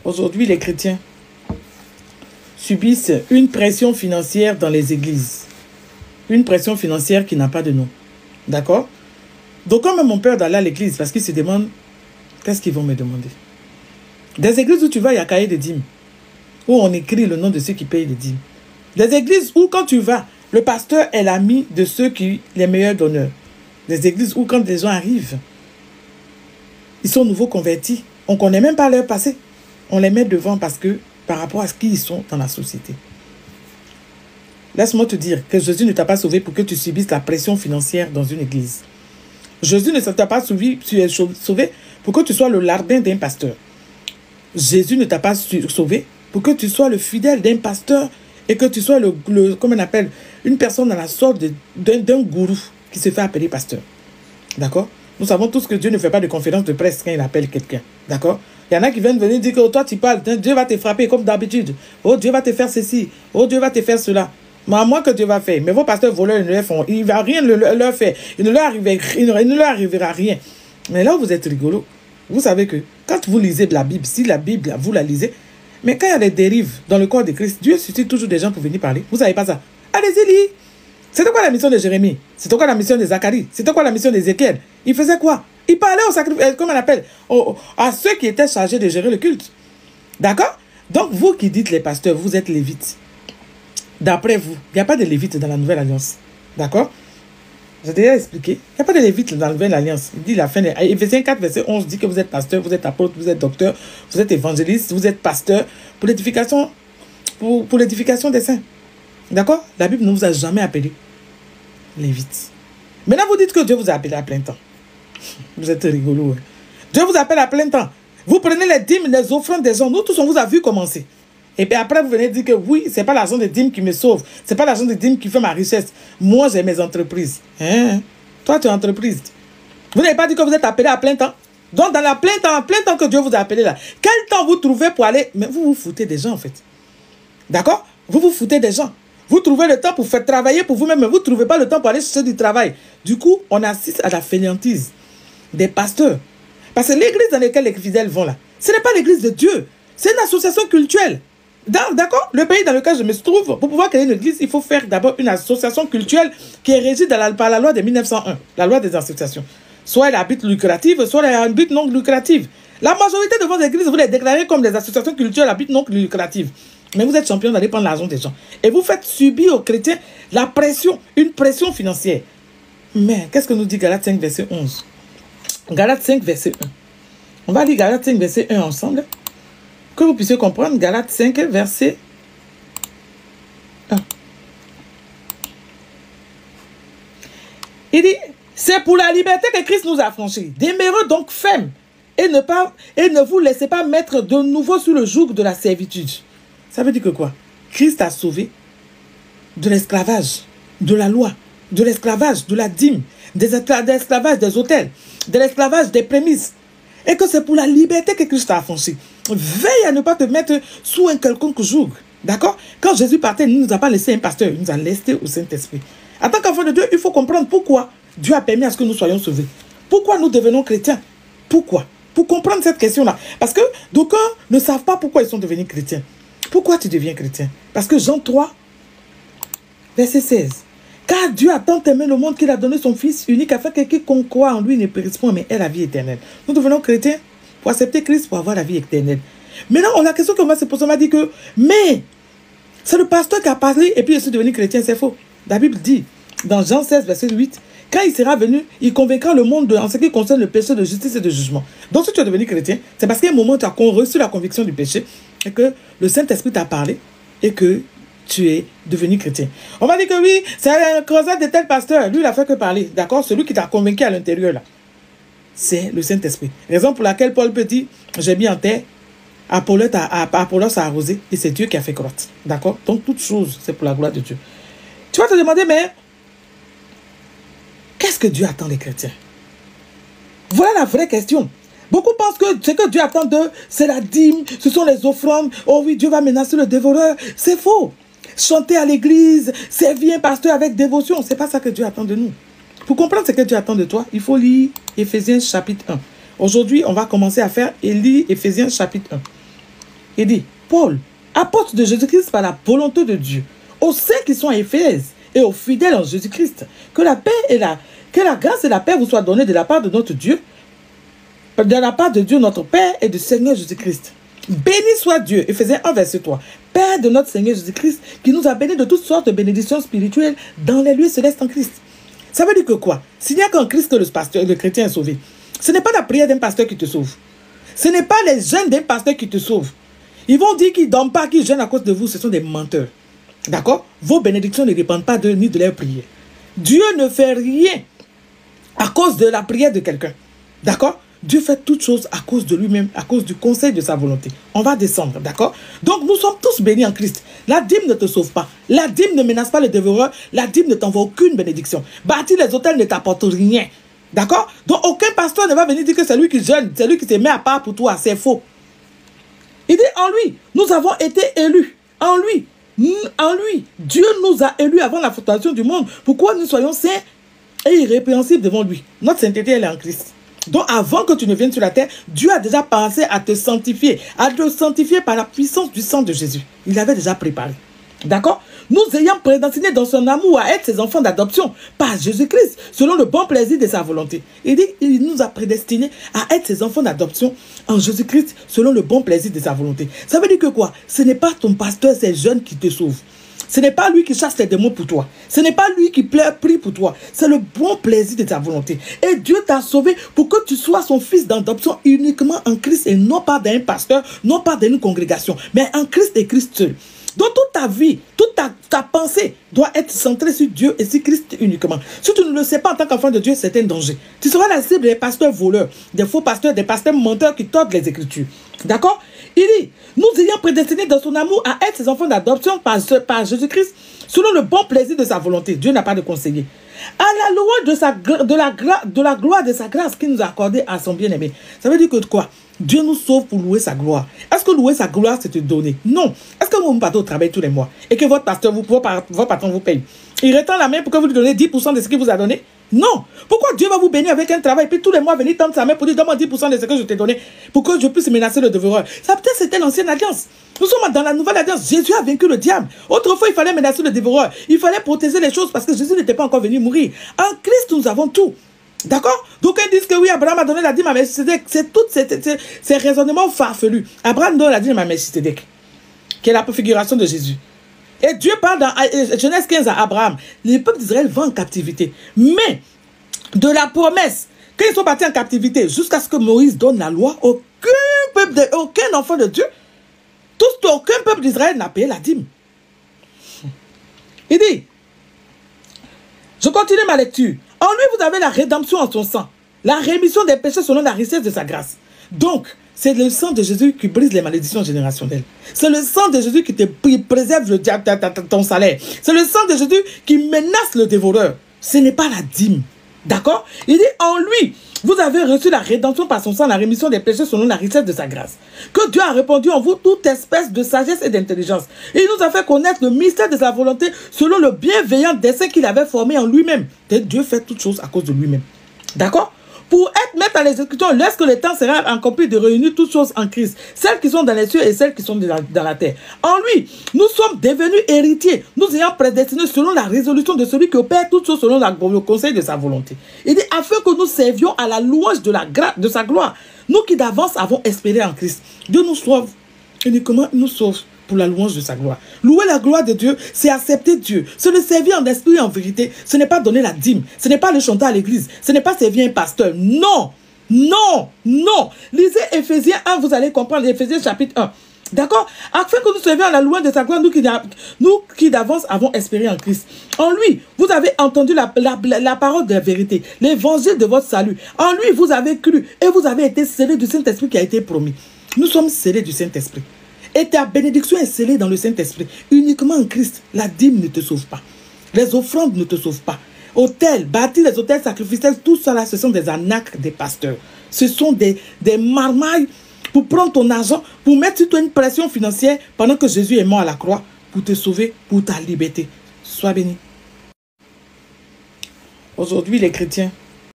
Aujourd'hui, les chrétiens subissent une pression financière dans les églises. Une pression financière qui n'a pas de nom. D'accord? Donc, quand même, on peur d'aller à l'église parce qu'ils se demandent qu'est-ce qu'ils vont me demander. Des églises où tu vas, il y a cahier de dîmes, où on écrit le nom de ceux qui payent les dîmes. Des églises où, quand tu vas, le pasteur est l'ami de ceux qui les meilleurs donneurs. Des églises où, quand des gens arrivent, ils sont nouveaux convertis. On ne connaît même pas leur passé. On les met devant parce que, par rapport à ce qu'ils sont dans la société. Laisse-moi te dire que Jésus ne t'a pas sauvé pour que tu subisses la pression financière dans une église. Jésus ne t'a pas sauvé pour que tu sois le lardin d'un pasteur. Jésus ne t'a pas sauvé pour que tu sois le fidèle d'un pasteur et que tu sois comment on appelle, une personne dans la sorte d'un gourou qui se fait appeler pasteur. D'accord? Nous savons tous que Dieu ne fait pas de conférence de presse quand il appelle quelqu'un. D'accord? Il y en a qui viennent venir dire que toi tu parles, Dieu va te frapper comme d'habitude. Oh, Dieu va te faire ceci. Oh, Dieu va te faire cela. Mais à moins que Dieu va faire. Mais vos pasteurs voleurs ne le font. Il ne va rien leur faire. Il ne leur arrivera rien. Mais là où vous êtes rigolo, vous savez que quand vous lisez de la Bible, si la Bible, vous la lisez, mais quand il y a des dérives dans le corps de Christ, Dieu suscite toujours des gens pour venir parler. Vous ne savez pas ça? Allez-y, lisez. C'était quoi la mission de Jérémie? C'était quoi la mission de Zacharie? C'était quoi la mission d'Ézéchiel? Il faisait quoi? Il parlait au sacrifice, comment on appelle, à ceux qui étaient chargés de gérer le culte. D'accord? Donc, vous qui dites les pasteurs, vous êtes lévites. D'après vous, il n'y a pas de lévites dans la Nouvelle Alliance. D'accord? J'ai déjà expliqué. Il n'y a pas de lévites dans la Nouvelle Alliance. Il dit la fin. Éphésiens 4, verset 11 dit que vous êtes pasteur, vous êtes apôtre, vous êtes docteur, vous êtes évangéliste, vous êtes pasteur pour l'édification des saints. D'accord? La Bible ne vous a jamais appelé lévites. Maintenant, vous dites que Dieu vous a appelé à plein temps. Vous êtes rigolo. Hein? Dieu vous appelle à plein temps. Vous prenez les dîmes, les offrandes des gens. Nous tous, on vous a vu commencer. Et puis après, vous venez dire que oui, ce n'est pas l'argent des dîmes qui me sauve. Ce n'est pas l'argent des dîmes qui fait ma richesse. Moi, j'ai mes entreprises. Hein? Toi, tu es entreprise. Vous n'avez pas dit que vous êtes appelé à plein temps. Donc, dans la plein temps que Dieu vous a appelé là, quel temps vous trouvez pour aller... Mais vous vous foutez des gens, en fait. D'accord? Vous vous foutez des gens. Vous trouvez le temps pour faire travailler pour vous-même, mais vous ne trouvez pas le temps pour aller chercher du travail. Du coup, on assiste à la fainéantise des pasteurs. Parce que l'église dans laquelle les fidèles vont là, ce n'est pas l'église de Dieu. C'est une association cultuelle. D'accord? Le pays dans lequel je me trouve, pour pouvoir créer une église, il faut faire d'abord une association cultuelle qui est régie par la loi de 1901, la loi des associations. Soit elle a but lucratif, soit elle a un but non lucratif. La majorité de vos églises, vous les déclarez comme des associations culturelles à but non lucratif. Mais vous êtes champion d'aller prendre l'argent des gens. Et vous faites subir aux chrétiens la pression, une pression financière. Mais qu'est-ce que nous dit Galates 5, verset 11? Galates 5, verset 1. On va lire Galates 5, verset 1 ensemble. Que vous puissiez comprendre. Galates 5, verset 1. Il dit, c'est pour la liberté que Christ nous a affranchis. Demeurez donc fermes et ne vous laissez pas mettre de nouveau sous le joug de la servitude. Ça veut dire que quoi? Christ a sauvé de l'esclavage, de la loi, de l'esclavage, de la dîme, de l'esclavage des hôtels, de l'esclavage des prémices. Et que c'est pour la liberté que Christ t'a affranchi. Veille à ne pas te mettre sous un quelconque joug. D'accord? Quand Jésus partait, il ne nous a pas laissé un pasteur, il nous a laissé au Saint-Esprit. En tant qu'enfant de Dieu, il faut comprendre pourquoi Dieu a permis à ce que nous soyons sauvés. Pourquoi nous devenons chrétiens? Pourquoi? Pour comprendre cette question-là. Parce que d'aucuns ne savent pas pourquoi ils sont devenus chrétiens. Pourquoi tu deviens chrétien? Parce que Jean 3, verset 16. Car Dieu a tant aimé le monde qu'il a donné son Fils unique afin que quiconque croit en lui ne périsse point, mais ait la vie éternelle. Nous devenons chrétiens pour accepter Christ, pour avoir la vie éternelle. Maintenant, la question qu'on va se poser, on va dire que, mais, c'est le pasteur qui a parlé et puis je suis devenu chrétien, c'est faux. La Bible dit, dans Jean 16, verset 8, quand il sera venu, il convaincra le monde en ce qui concerne le péché, de justice et de jugement. Donc, si tu es devenu chrétien, c'est parce qu'à un moment, tu as reçu la conviction du péché et que le Saint-Esprit t'a parlé et que tu es devenu chrétien. On va dire que oui, c'est un croisade de tel pasteur. Lui, il a fait que parler. D'accord? Celui qui t'a convaincu à l'intérieur, là, c'est le Saint-Esprit. Raison pour laquelle Paul peut dire, j'ai mis en terre, Apollos a arrosé et c'est Dieu qui a fait croître. D'accord? Donc, toute chose, c'est pour la gloire de Dieu. Tu vas te demander, mais qu'est-ce que Dieu attend des chrétiens? Voilà la vraie question. Beaucoup pensent que ce que Dieu attend d'eux, c'est la dîme, ce sont les offrandes. Oh oui, Dieu va menacer le dévoreur. C'est faux. Chanter à l'église, servir un pasteur avec dévotion, c'est pas ça que Dieu attend de nous. Pour comprendre ce que Dieu attend de toi, il faut lire Éphésiens chapitre 1. Aujourd'hui, on va commencer à faire et lire Éphésiens chapitre 1. Il dit, Paul, apôtre de Jésus-Christ par la volonté de Dieu, aux saints qui sont à Éphèse et aux fidèles en Jésus-Christ, que la grâce et la paix vous soient données de la part de notre Dieu, de la part de Dieu notre Père et du Seigneur Jésus-Christ. Béni soit Dieu, Éphésiens 1, verset 3, Père de notre Seigneur Jésus-Christ, qui nous a bénis de toutes sortes de bénédictions spirituelles dans les lieux célestes en Christ. Ça veut dire que quoi? S'il n'y a qu'en Christ que le chrétien est sauvé. Ce n'est pas la prière d'un pasteur qui te sauve. Ce n'est pas les jeûnes d'un pasteur qui te sauvent. Ils vont dire qu'ils ne dorment pas, qu'ils jeûnent à cause de vous. Ce sont des menteurs. D'accord? Vos bénédictions ne dépendent pas d'eux ni de leur prière. Dieu ne fait rien à cause de la prière de quelqu'un. D'accord? Dieu fait toutes choses à cause de lui-même, à cause du conseil de sa volonté. On va descendre, d'accord? Donc nous sommes tous bénis en Christ. La dîme ne te sauve pas. La dîme ne menace pas le dévoreur. La dîme ne t'envoie aucune bénédiction. Bâtir les hôtels ne t'apporte rien. D'accord? Donc aucun pasteur ne va venir dire que c'est lui qui jeûne, c'est lui qui se met à part pour toi. C'est faux. Il dit en lui, nous avons été élus. En lui, Dieu nous a élus avant la fondation du monde. Pourquoi nous soyons saints et irrépréhensibles devant lui? Notre sainteté, elle est en Christ. Donc avant que tu ne viennes sur la terre, Dieu a déjà pensé à te sanctifier par la puissance du sang de Jésus. Il l'avait déjà préparé. D'accord? Nous ayant prédestinés dans son amour à être ses enfants d'adoption par Jésus-Christ, selon le bon plaisir de sa volonté. Il dit, il nous a prédestinés à être ses enfants d'adoption en Jésus-Christ, selon le bon plaisir de sa volonté. Ça veut dire que quoi? Ce n'est pas ton pasteur, ces jeunes qui te sauvent. Ce n'est pas lui qui chasse les démons pour toi. Ce n'est pas lui qui prie pour toi. C'est le bon plaisir de sa volonté. Et Dieu t'a sauvé pour que tu sois son fils d'adoption uniquement en Christ et non pas d'un pasteur, non pas d'une congrégation, mais en Christ et Christ seul. Donc toute ta vie, toute ta pensée doit être centrée sur Dieu et sur Christ uniquement. Si tu ne le sais pas en tant qu'enfant de Dieu, c'est un danger. Tu seras la cible des pasteurs voleurs, des faux pasteurs, des pasteurs menteurs qui tordent les Écritures. D'accord? Il dit, nous ayant prédestinés dans son amour à être ses enfants d'adoption par Jésus-Christ, selon le bon plaisir de sa volonté. Dieu n'a pas de conseiller. À la louange de la gloire de sa grâce qu'il nous a accordée à son bien-aimé. Ça veut dire que quoi? Dieu nous sauve pour louer sa gloire. Est-ce que louer sa gloire, c'est te donner? Non. Est-ce que vous partez au travail tous les mois et que votre pasteur, votre patron vous paye? Il retend la main pour que vous lui donnez 10% de ce qu'il vous a donné? Non. Pourquoi Dieu va vous bénir avec un travail et puis tous les mois venir tendre sa main pour dire donne-moi 10% de ce que je t'ai donné pour que je puisse menacer le dévoreur? Ça peut-être c'était l'ancienne alliance. Nous sommes dans la nouvelle alliance. Jésus a vaincu le diable. Autrefois, il fallait menacer le dévoreur. Il fallait protéger les choses parce que Jésus n'était pas encore venu mourir. En Christ, nous avons tout. D'accord? Donc ils disent que oui, Abraham a donné la dîme à Melchisedec. C'est tous ces raisonnements farfelus. Abraham donne la dîme à Melchisedec, qui est la préfiguration de Jésus. Et Dieu parle dans Genèse 15 à Abraham. Les peuples d'Israël vont en captivité. Mais de la promesse, quand ils sont partis en captivité, jusqu'à ce que Moïse donne la loi, aucun enfant de Dieu, aucun peuple d'Israël n'a payé la dîme. Il dit, je continue ma lecture. En lui, vous avez la rédemption en son sang, la rémission des péchés selon la richesse de sa grâce. Donc, c'est le sang de Jésus qui brise les malédictions générationnelles. C'est le sang de Jésus qui te préserve ton salaire. C'est le sang de Jésus qui menace le dévoreur. Ce n'est pas la dîme. D'accord? Il dit, en lui, vous avez reçu la rédemption par son sang, la rémission des péchés selon la richesse de sa grâce. Que Dieu a répandu en vous toute espèce de sagesse et d'intelligence. Il nous a fait connaître le mystère de sa volonté selon le bienveillant dessein qu'il avait formé en lui-même. Dieu fait toutes choses à cause de lui-même. D'accord? Pour être maître à l'exécution, lorsque le temps sera accompli de réunir toutes choses en Christ, celles qui sont dans les cieux et celles qui sont dans la terre. En lui, nous sommes devenus héritiers, nous ayant prédestinés selon la résolution de celui qui opère toutes choses selon le conseil de sa volonté. Il dit, afin que nous servions à la louange de sa gloire, nous qui d'avance avons espéré en Christ. Dieu nous sauve, uniquement nous sauve pour la louange de sa gloire. Louer la gloire de Dieu, c'est accepter Dieu. C'est le servir en esprit et en vérité. Ce n'est pas donner la dîme. Ce n'est pas le chanter à l'église. Ce n'est pas servir un pasteur. Non, non, non. Lisez Éphésiens 1, vous allez comprendre. Éphésiens chapitre 1. D'accord? Afin que nous servions à la louange de sa gloire, nous qui d'avance avons espéré en Christ. En lui, vous avez entendu la parole de la vérité, l'évangile de votre salut. En lui, vous avez cru et vous avez été scellés du Saint-Esprit qui a été promis. Nous sommes scellés du Saint-Esprit. Et ta bénédiction est scellée dans le Saint-Esprit. Uniquement en Christ, la dîme ne te sauve pas. Les offrandes ne te sauvent pas. Hôtels, bâtir les hôtels sacrificiels, tout ça là, ce sont des arnaques des pasteurs. Ce sont des marmailles pour prendre ton argent, pour mettre sur toi une pression financière pendant que Jésus est mort à la croix pour te sauver, pour ta liberté. Sois béni. Aujourd'hui, les chrétiens